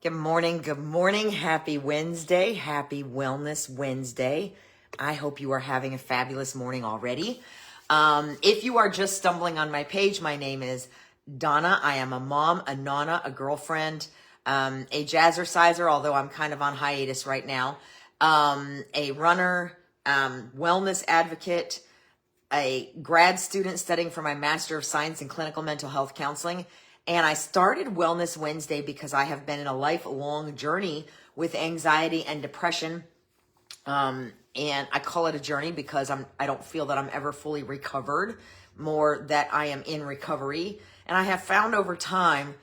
Good morning. Good morning. Happy Wednesday. Happy Wellness Wednesday. I hope you are having a fabulous morning already. If you are just stumbling on my page, my name is Donna. I am a mom, a nana, a girlfriend, a jazzerciser, although I'm kind of on hiatus right now, a runner, wellness advocate, a grad student studying for my Master of Science in Clinical Mental Health Counseling. And I started Wellness Wednesday because I have been in a lifelong journey with anxiety and depression. And I call it a journey because I don't feel that I'm ever fully recovered, more that I am in recovery. And I have found over time,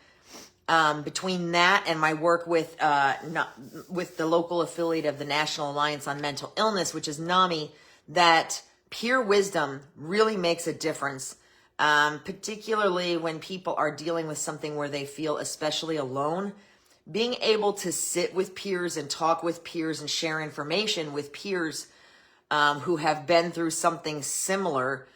between that and my work with the local affiliate of the National Alliance on Mental Illness, which is NAMI, that peer wisdom really makes a difference. Particularly when people are dealing with something where they feel especially alone. Being able to sit with peers and talk with peers and share information with peers who have been through something similar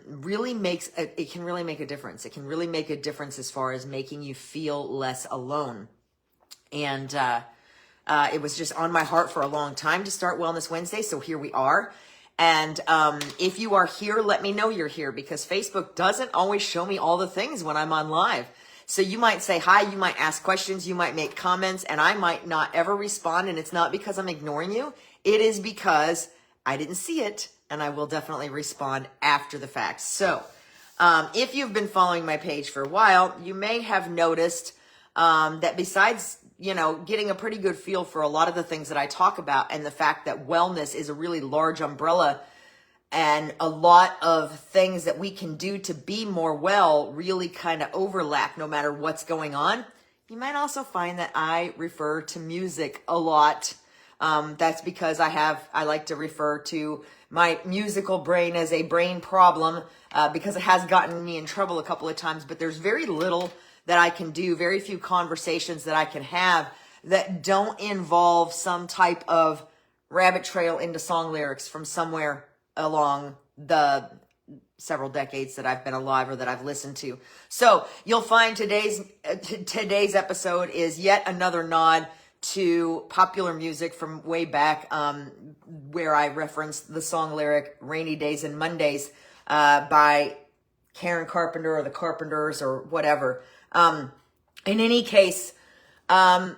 really it can really make a difference. It can really make a difference as far as making you feel less alone. And it was just on my heart for a long time to start Wellness Wednesday, so here we are. And if you are here, let me know you're here, because Facebook doesn't always show me all the things when I'm on live. So you might say hi, you might ask questions, you might make comments, and I might not ever respond. And it's not because I'm ignoring you. It is because I didn't see it, and I will definitely respond after the fact. So if you've been following my page for a while, you may have noticed that besides getting a pretty good feel for a lot of the things that I talk about, and the fact that wellness is a really large umbrella, and a lot of things that we can do to be more well really kind of overlap no matter what's going on. You might also find that I refer to music a lot. That's because I like to refer to my musical brain as a brain problem, because it has gotten me in trouble a couple of times, but there's very little that I can do, very few conversations that I can have that don't involve some type of rabbit trail into song lyrics from somewhere along the several decades that I've been alive or that I've listened to. So you'll find today's episode is yet another nod to popular music from way back, where I referenced the song lyric "Rainy Days and Mondays" by Karen Carpenter or the Carpenters or whatever. In any case, to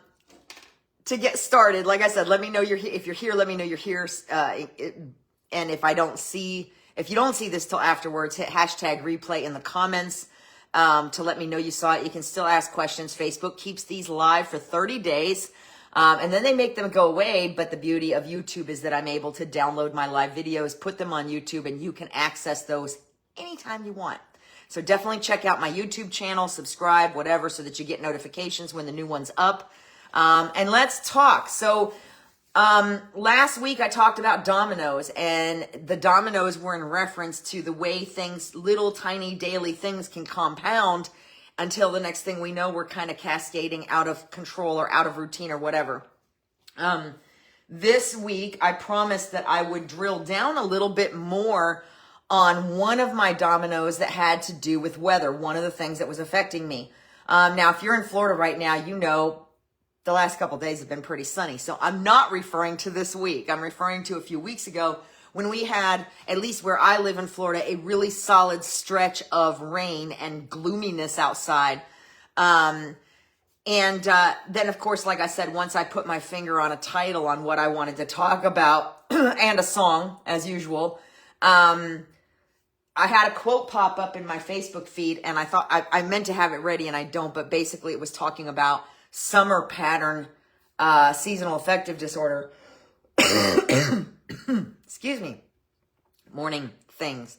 get started, like I said, let me know you're here. If you're here, let me know you're here. And if you don't see this till afterwards, hit hashtag replay in the comments, to let me know you saw it. You can still ask questions. Facebook keeps these live for 30 days. And then they make them go away. But the beauty of YouTube is that I'm able to download my live videos, put them on YouTube, and you can access those anytime you want. So definitely check out my YouTube channel, subscribe, whatever, so that you get notifications when the new one's up. And let's talk. So last week I talked about dominoes, and the dominoes were in reference to the way things, little tiny daily things, can compound until the next thing we know, we're kind of cascading out of control or out of routine or whatever. This week I promised that I would drill down a little bit more on one of my dominoes that had to do with weather, one of the things that was affecting me. Now, if you're in Florida right now, you know the last couple of days have been pretty sunny. So I'm not referring to this week. I'm referring to a few weeks ago when we had, at least where I live in Florida, a really solid stretch of rain and gloominess outside. And then, of course, like I said, once I put my finger on a title on what I wanted to talk about and a song, as usual, I had a quote pop up in my Facebook feed, and I thought I meant to have it ready, and I don't, but basically it was talking about summer pattern seasonal affective disorder. Excuse me. Morning things.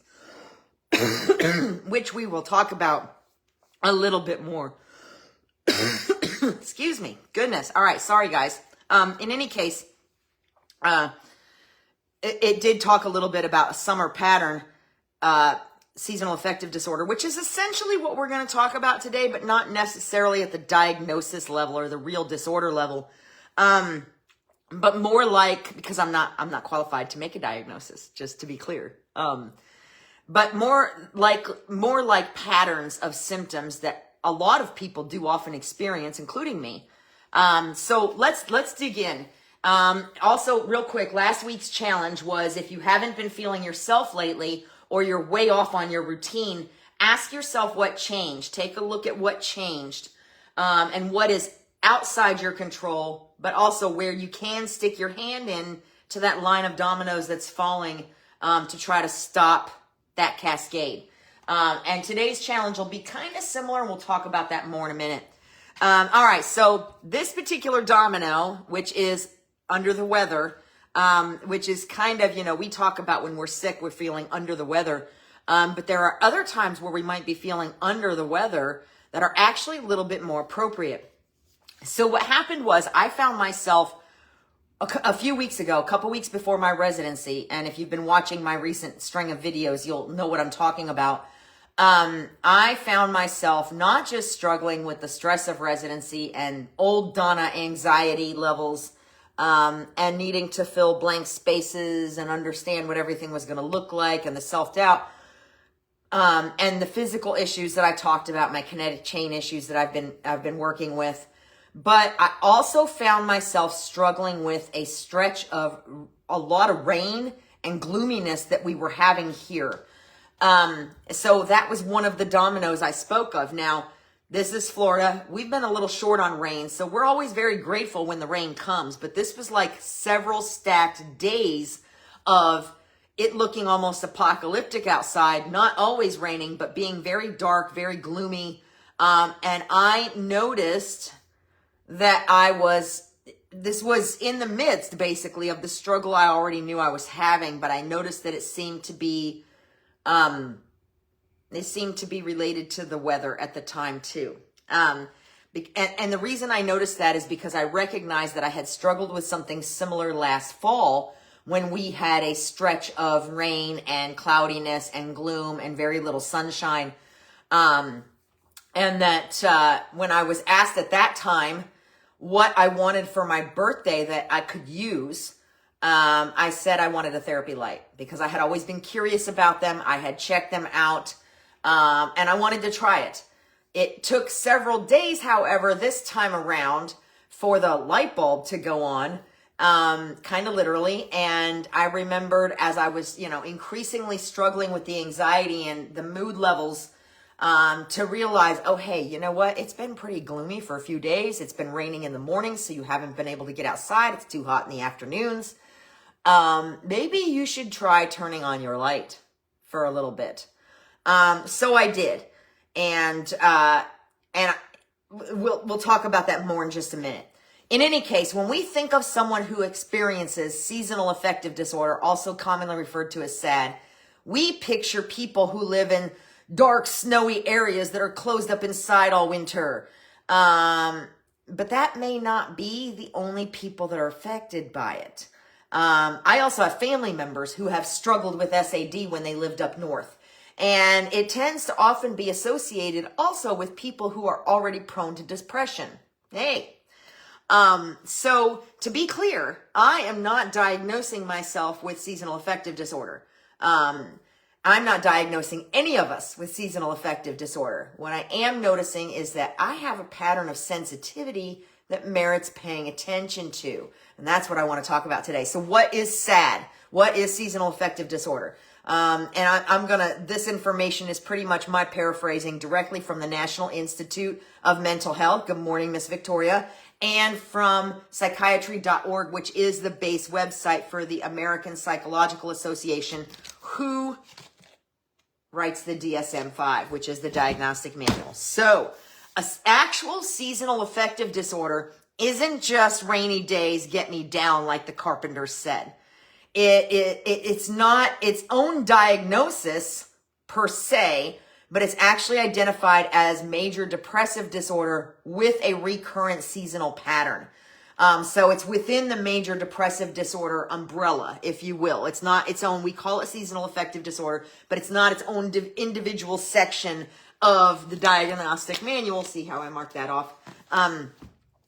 Which we will talk about a little bit more. Excuse me. Goodness. All right. Sorry, guys. In any case, it did talk a little bit about a summer pattern seasonal affective disorder, which is essentially what we're going to talk about today, but not necessarily at the diagnosis level or the real disorder level. But more like, because I'm not qualified to make a diagnosis, just to be clear. But more like patterns of symptoms that a lot of people do often experience, including me. So let's dig in. Also, real quick, last week's challenge was if you haven't been feeling yourself lately or you're way off on your routine, ask yourself what changed. Take a look at what changed and what is outside your control, but also where you can stick your hand in to that line of dominoes that's falling to try to stop that cascade. And today's challenge will be kind of similar, and we'll talk about that more in a minute. All right, so this particular domino, which is under the weather, which is kind of, we talk about when we're sick, we're feeling under the weather. But there are other times where we might be feeling under the weather that are actually a little bit more appropriate. So what happened was I found myself a few weeks ago, a couple weeks before my residency, and if you've been watching my recent string of videos, you'll know what I'm talking about. I found myself not just struggling with the stress of residency and old Donna anxiety levels, and needing to fill blank spaces and understand what everything was going to look like, and the self-doubt, and the physical issues that I talked about, my kinetic chain issues that I've been working with. But I also found myself struggling with a stretch of a lot of rain and gloominess that we were having here. So that was one of the dominoes I spoke of. Now, this is Florida. We've been a little short on rain, so we're always very grateful when the rain comes. But this was like several stacked days of it looking almost apocalyptic outside, not always raining, but being very dark, very gloomy. And I noticed that this was in the midst, basically, of the struggle I already knew I was having, but I noticed that it seemed to be related to the weather at the time too. And the reason I noticed that is because I recognized that I had struggled with something similar last fall when we had a stretch of rain and cloudiness and gloom and very little sunshine. And that when I was asked at that time what I wanted for my birthday that I could use, I said I wanted a therapy light because I had always been curious about them. I had checked them out, and I wanted to try it. It took several days, however, this time around for the light bulb to go on, kind of literally. And I remembered as I was, increasingly struggling with the anxiety and the mood levels, to realize, oh, hey, you know what? It's been pretty gloomy for a few days. It's been raining in the mornings, so you haven't been able to get outside. It's too hot in the afternoons. Maybe you should try turning on your light for a little bit. So I did. And we'll talk about that more in just a minute. In any case, when we think of someone who experiences seasonal affective disorder, also commonly referred to as SAD, we picture people who live in dark, snowy areas that are closed up inside all winter. But that may not be the only people that are affected by it. I also have family members who have struggled with SAD when they lived up north. And it tends to often be associated also with people who are already prone to depression. Hey. So to be clear, I am not diagnosing myself with seasonal affective disorder. I'm not diagnosing any of us with seasonal affective disorder. What I am noticing is that I have a pattern of sensitivity that merits paying attention to. And that's what I want to talk about today. So what is SAD? What is seasonal affective disorder? This information is pretty much my paraphrasing directly from the National Institute of Mental Health. Good morning, Miss Victoria. And from psychiatry.org, which is the base website for the American Psychological Association, who writes the DSM-5, which is the diagnostic manual. So, actual seasonal affective disorder isn't just rainy days get me down, like the Carpenter said. It's not its own diagnosis per se, but it's actually identified as major depressive disorder with a recurrent seasonal pattern. So it's within the major depressive disorder umbrella, if you will. It's not its own, we call it seasonal affective disorder, but it's not its own individual section of the diagnostic manual. See how I mark that off?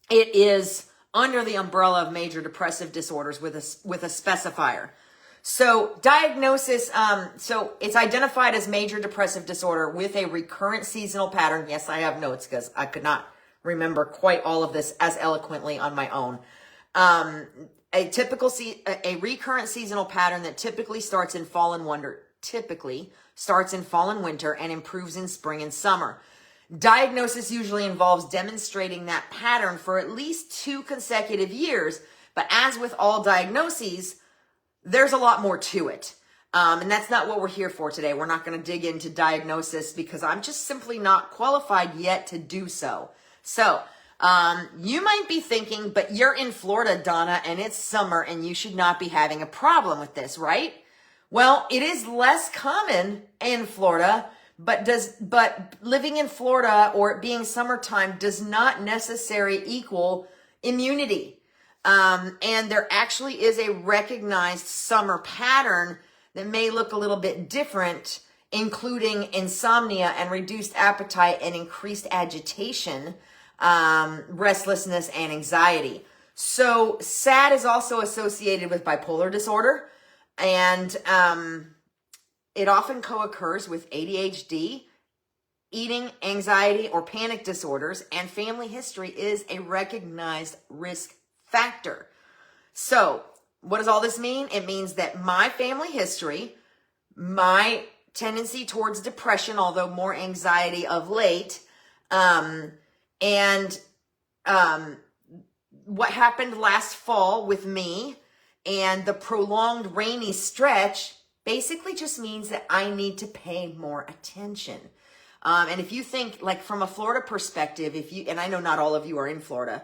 It is under the umbrella of major depressive disorders with a specifier. So diagnosis, so it's identified as major depressive disorder with a recurrent seasonal pattern. Yes, I have notes because I could not remember quite all of this as eloquently on my own. A recurrent seasonal pattern that typically starts in fall and winter and improves in spring and summer. Diagnosis usually involves demonstrating that pattern for at least 2 consecutive years, but as with all diagnoses, there's a lot more to it. And that's not what we're here for today. We're not going to dig into diagnosis because I'm just simply not qualified yet to do so. So, you might be thinking, but you're in Florida, Donna, and it's summer and you should not be having a problem with this, right? Well, it is less common in Florida, but living in Florida or it being summertime does not necessarily equal immunity. And there actually is a recognized summer pattern that may look a little bit different, including insomnia and reduced appetite and increased agitation, restlessness and anxiety. So SAD is also associated with bipolar disorder, and it often co-occurs with ADHD, eating, anxiety, or panic disorders, and family history is a recognized risk factor. So what does all this mean? It means that my family history, my tendency towards depression, although more anxiety of late, and what happened last fall with me and the prolonged rainy stretch basically just means that I need to pay more attention. And if you think, like, from a Florida perspective, and I know not all of you are in Florida,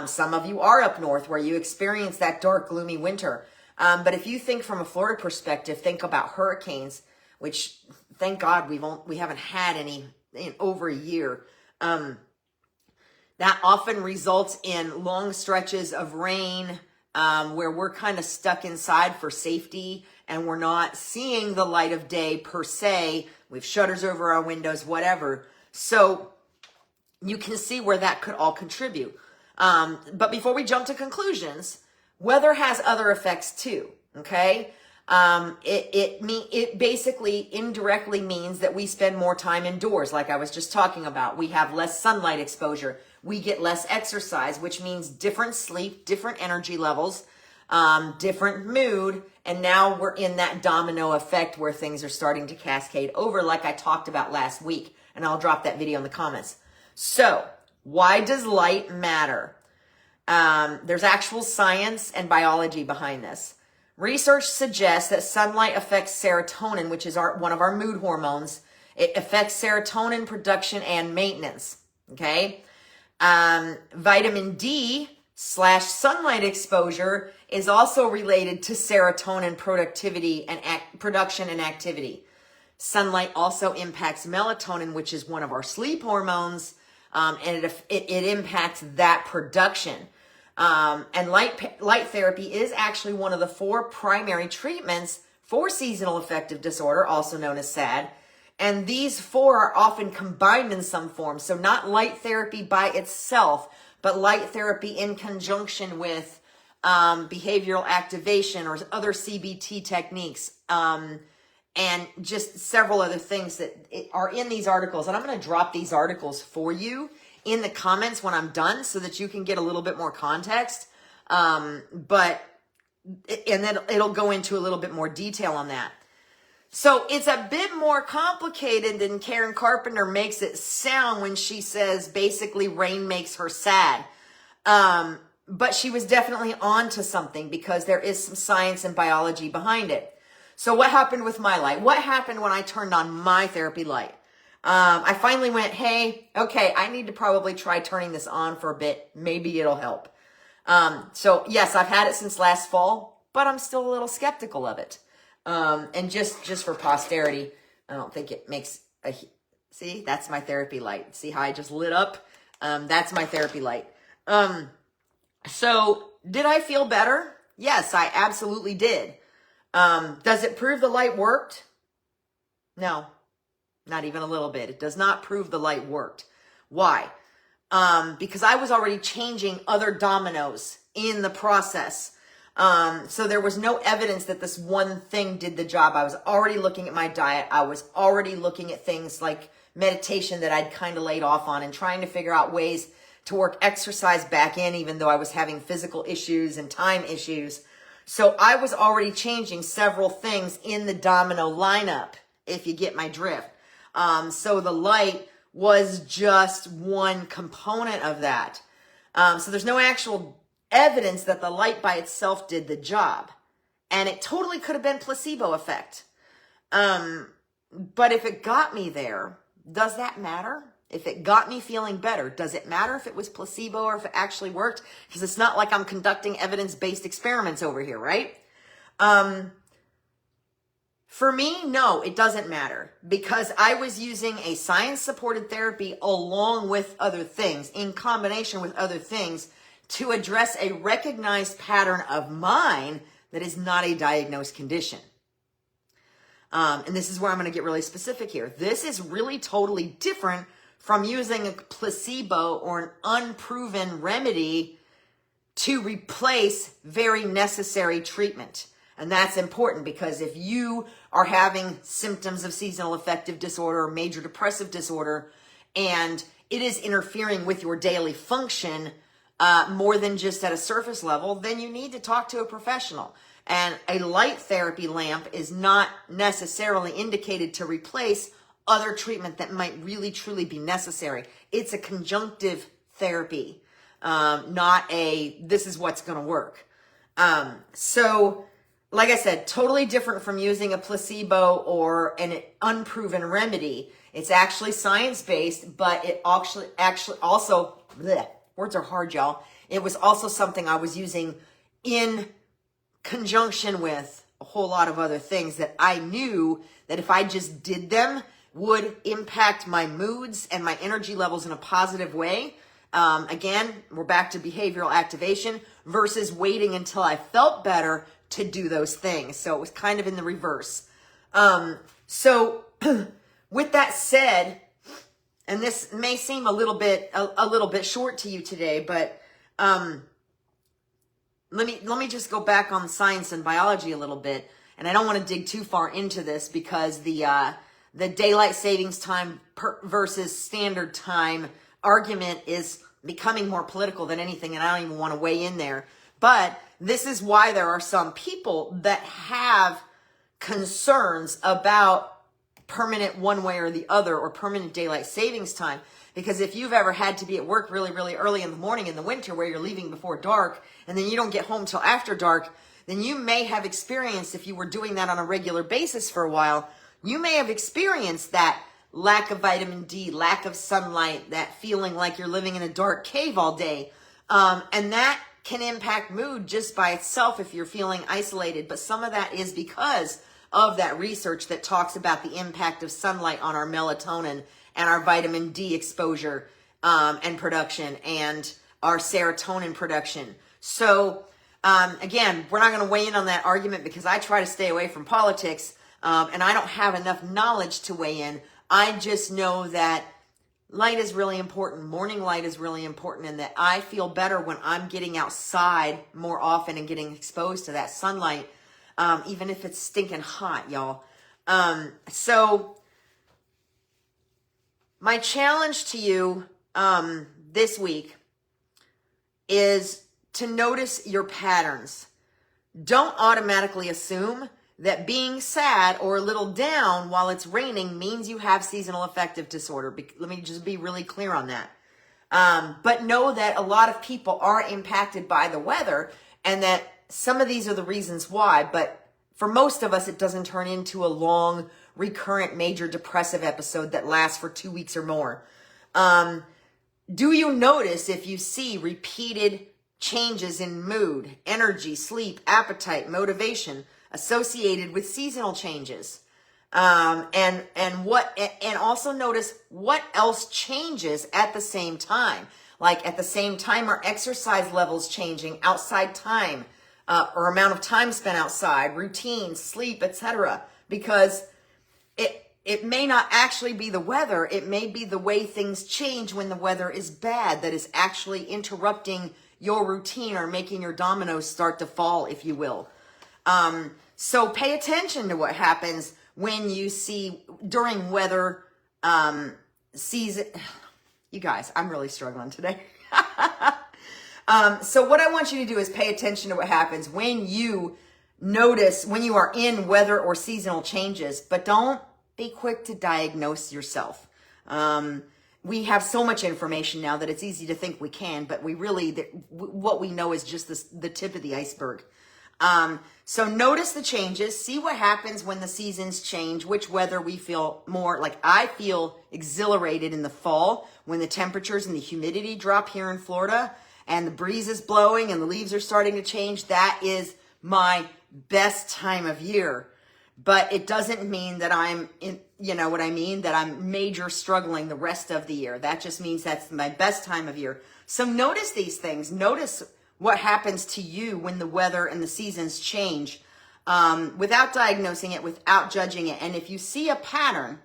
some of you are up north where you experience that dark, gloomy winter. But if you think from a Florida perspective, think about hurricanes, which thank God we haven't had any in over a year. That often results in long stretches of rain, where we're kind of stuck inside for safety and we're not seeing the light of day per se. We have shutters over our windows, whatever. So you can see where that could all contribute. But before we jump to conclusions, weather has other effects too. Okay. It basically indirectly means that we spend more time indoors. Like I was just talking about, we have less sunlight exposure. We get less exercise, which means different sleep, different energy levels, different mood. And now we're in that domino effect where things are starting to cascade over, like I talked about last week. And I'll drop that video in the comments. So why does light matter? There's actual science and biology behind this. Research suggests that sunlight affects serotonin, which is one of our mood hormones. It affects serotonin production and maintenance. Okay. Vitamin D/sunlight exposure is also related to serotonin productivity and production and activity. Sunlight also impacts melatonin, which is one of our sleep hormones, and it impacts that production. And light therapy is actually one of the 4 primary treatments for seasonal affective disorder, also known as SAD. And these 4 are often combined in some form. So not light therapy by itself, but light therapy in conjunction with behavioral activation or other CBT techniques, and just several other things that are in these articles. And I'm going to drop these articles for you in the comments when I'm done so that you can get a little bit more context. And then it'll go into a little bit more detail on that. So it's a bit more complicated than Karen Carpenter makes it sound when she says basically rain makes her sad. But she was definitely onto something because there is some science and biology behind it. So what happened with my light? What happened when I turned on my therapy light? I finally went, hey, okay, I need to probably try turning this on for a bit. Maybe it'll help. So yes, I've had it since last fall, but I'm still a little skeptical of it. And just for posterity, I don't think it makes see, that's my therapy light. See how I just lit up? That's my therapy light. So did I feel better? Yes, I absolutely did. Does it prove the light worked? No, not even a little bit. It does not prove the light worked. Why? Because I was already changing other dominoes in the process. So there was no evidence that this one thing did the job. I was already looking at my diet. I was already looking at things like meditation that I'd kind of laid off on and trying to figure out ways to work exercise back in, even though I was having physical issues and time issues. So I was already changing several things in the domino lineup, if you get my drift. So the light was just one component of that. So there's no actual evidence that the light by itself did the job. And it totally could have been placebo effect. But if it got me there, does that matter? If it got me feeling better, does it matter if it was placebo or if it actually worked? Because it's not like I'm conducting evidence-based experiments over here, right? For me, no, it doesn't matter, because I was using a science-supported therapy along with other things, in combination with other things, to address a recognized pattern of mine that is not a diagnosed condition. And this is where I'm going to get really specific here. This is really totally different from using a placebo or an unproven remedy to replace very necessary treatment. And that's important, because if you are having symptoms of seasonal affective disorder or major depressive disorder, and it is interfering with your daily function more than just at a surface level, then you need to talk to a professional. And a light therapy lamp is not necessarily indicated to replace other treatment that might really truly be necessary. It's a conjunctive therapy, not a this is what's going to work. So like I said, totally different from using a placebo or an unproven remedy. It's actually science-based, but it actually also, bleh, words are hard, y'all. It was also something I was using in conjunction with a whole lot of other things that I knew that if I just did them would impact my moods and my energy levels in a positive way. Again, we're back to behavioral activation versus waiting until I felt better to do those things. So it was kind of in the reverse. So with that said, and this may seem a little bit short to you today, but let me just go back on science and biology a little bit. And I don't want to dig too far into this, because the daylight savings time versus standard time argument is becoming more political than anything, and I don't even want to weigh in there. But this is why there are some people that have concerns about permanent one way or the other, or permanent daylight savings time. Because if you've ever had to be at work really, really early in the morning in the winter, where you're leaving before dark, and then you don't get home till after dark, then you may have experienced, if you were doing that on a regular basis for a while, you may have experienced that lack of vitamin D, lack of sunlight, that feeling like you're living in a dark cave all day. And that can impact mood just by itself if you're feeling isolated. But some of that is because of that research that talks about the impact of sunlight on our melatonin and our vitamin D exposure and production, and our serotonin production. So again, we're not going to weigh in on that argument, because I try to stay away from politics, and I don't have enough knowledge to weigh in. I just know that light is really important. Morning light is really important, and that I feel better when I'm getting outside more often and getting exposed to that sunlight, even if it's stinking hot, y'all. So my challenge to you this week is to notice your patterns. Don't automatically assume that being sad or a little down while it's raining means you have seasonal affective disorder. Let me just be really clear on that. But know that a lot of people are impacted by the weather, and that some of these are the reasons why. But for most of us, it doesn't turn into a long, recurrent, major depressive episode that lasts for 2 weeks or more. Do you notice if you see repeated changes in mood, energy, sleep, appetite, motivation associated with seasonal changes? And also notice what else changes at the same time. Like at the same time, are exercise levels changing, outside time, or amount of time spent outside, routine, sleep, etc. Because it may not actually be the weather. It may be the way things change when the weather is bad that is actually interrupting your routine or making your dominoes start to fall, if you will. So pay attention to what happens when you see during weather season. You guys, I'm really struggling today. So what I want you to do is pay attention to what happens when you notice when you are in weather or seasonal changes, but don't be quick to diagnose yourself. We have so much information now that it's easy to think we can, but what we know is just the tip of the iceberg. So notice the changes, see what happens when the seasons change, which weather we feel more like. I feel exhilarated in the fall when the temperatures and the humidity drop here in Florida and the breeze is blowing and the leaves are starting to change. That is my best time of year. But it doesn't mean that I'm that I'm major struggling the rest of the year. That just means that's my best time of year. So notice these things. Notice what happens to you when the weather and the seasons change, without diagnosing it, without judging it. And if you see a pattern,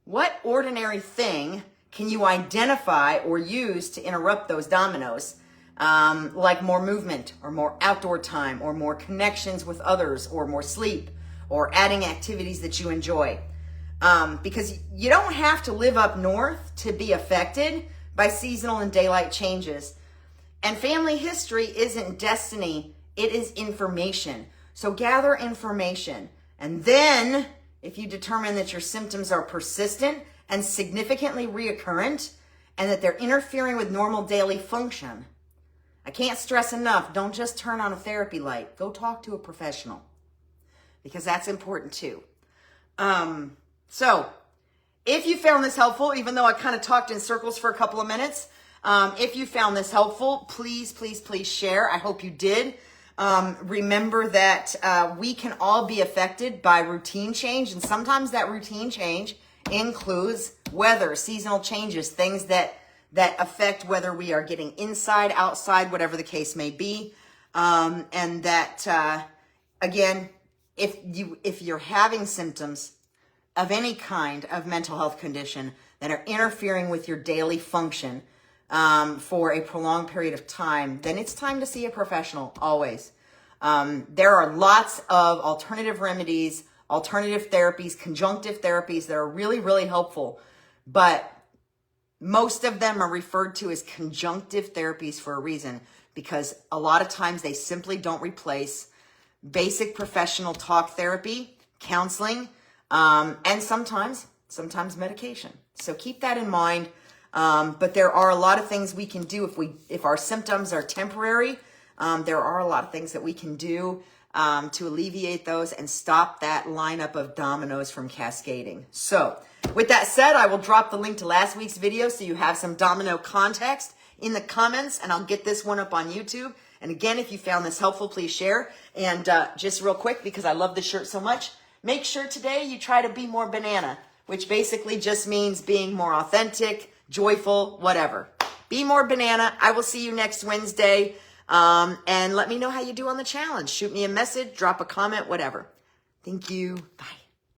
what ordinary thing can you identify or use to interrupt those dominoes? Like more movement or more outdoor time or more connections with others or more sleep or adding activities that you enjoy. Because you don't have to live up north to be affected by seasonal and daylight changes. And family history isn't destiny, it is information. So gather information. And then if you determine that your symptoms are persistent and significantly reoccurrent and that they're interfering with normal daily function, I can't stress enough, don't just turn on a therapy light. Go talk to a professional because that's important too. So if you found this helpful, even though I kind of talked in circles for a couple of minutes, if you found this helpful, please, please, please share. I hope you did. Remember that we can all be affected by routine change, and sometimes that routine change includes weather, seasonal changes, things that affect whether we are getting inside, outside, whatever the case may be. And that, again, if you're having symptoms of any kind of mental health condition that are interfering with your daily function, for a prolonged period of time, then it's time to see a professional, always. There are lots of alternative remedies, alternative therapies, conjunctive therapies that are really, really helpful, but most of them are referred to as conjunctive therapies for a reason, because a lot of times they simply don't replace basic professional talk therapy, counseling, and sometimes medication. So keep that in mind. But there are a lot of things we can do if our symptoms are temporary. There are a lot of things that we can do to alleviate those and stop that lineup of dominoes from cascading. So with that said, I will drop the link to last week's video so you have some domino context in the comments, and I'll get this one up on YouTube. And again, if you found this helpful, please share. And just real quick, because I love this shirt so much, make sure today you try to be more banana, which basically just means being more authentic, joyful, whatever. Be more banana. I will see you next Wednesday. And let me know how you do on the challenge. Shoot me a message, drop a comment, whatever. Thank you. Bye.